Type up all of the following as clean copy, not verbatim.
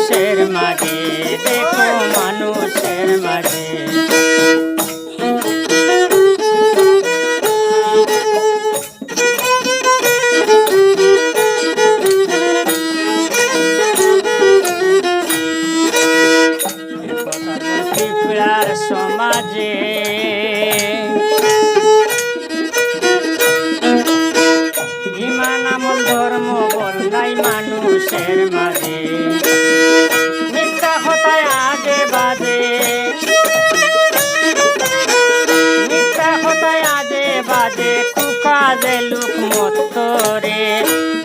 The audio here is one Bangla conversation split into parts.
মানুষের মাঝে, দেখো মানুষের মাঝে। ত্রিপুরার সমাজে ইমান আমল ধর্ম বল নাই মানুষের মাঝে। মিথ্যা কথায় আজে বাজে, মিথ্যা কথায় আজে বাজে, কুকাজে লোক মত্তরে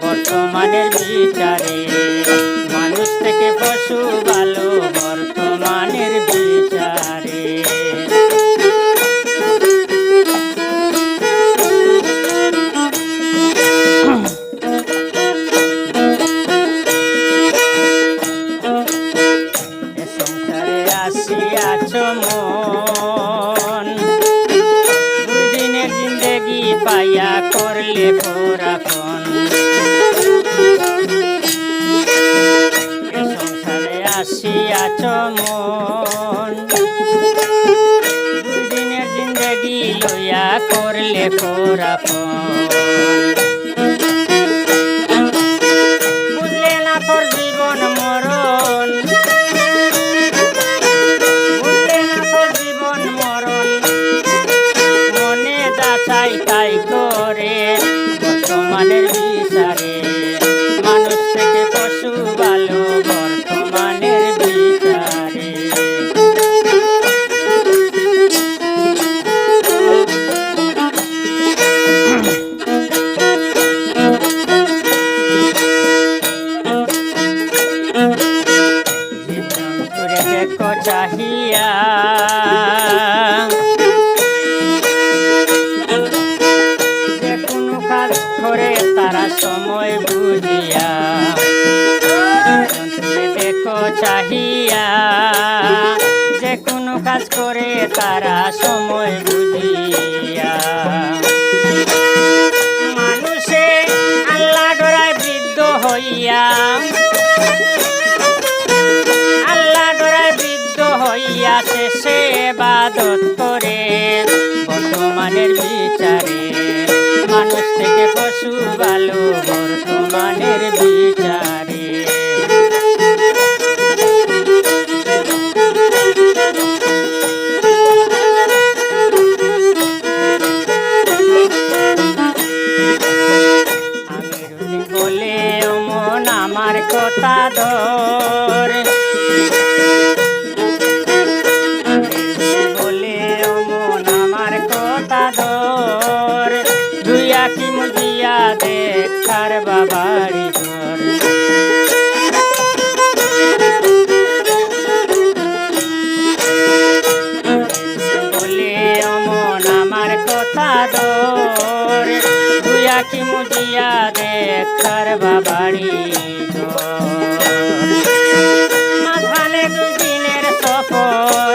বর্তমানের বিচারে। মানুষ থেকে পশু ভালো বর্তমানের বিচারে। সংসারে আসিয়াছ মন, দুই দিনের জিন্দেগি পাইয়া করলে পরাপন। সংসারে আসিয়াছ মন, দুই দিনের জিন্দেগি লইয়া করলে পরাপন। বুঝলে না তোর জীবন মরণ, বুঝলে না তোর জীবন মরণ, মনে যা চাই তাই করে বর্তমানের বিচারে। মানুষ থেকে পশু ভালো বর্তমানের বিচারে। দেখো চাহিয়া যে কোনো কাজ করে তারা সময় বুঝিয়া। দেখো চাহিয়া যে কোনো কাজ করে তারা সময় বুঝিয়া। মানুষে আল্লাহ ডরায় বৃদ্ধ হইয়া, হইয়া শেষে ইবাদত করে বর্তমানের বিচারে। মানুষ থেকে পশু ভালো বর্তমানের বিচারে। আমি রুজি বলে মন আমার কথা ধর, দুইয়া কি মুজিয়া দেখার বাবারি ঘর। বলে অমন আমার কথা দর, দুইয়া কি মুজিয়া দেখার বাবারি ঘর। মাঝখানে দুই দিনের সফর,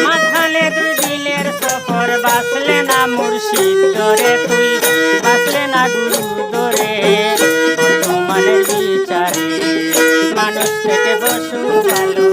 মাঝখানে দুই দিনের সফর, বাসলে না মুর্শিদ ধরে তুই, বাসলে না গুরু ধরে বর্তমানের বিচারে। মানুষ থেকে পশু ভালো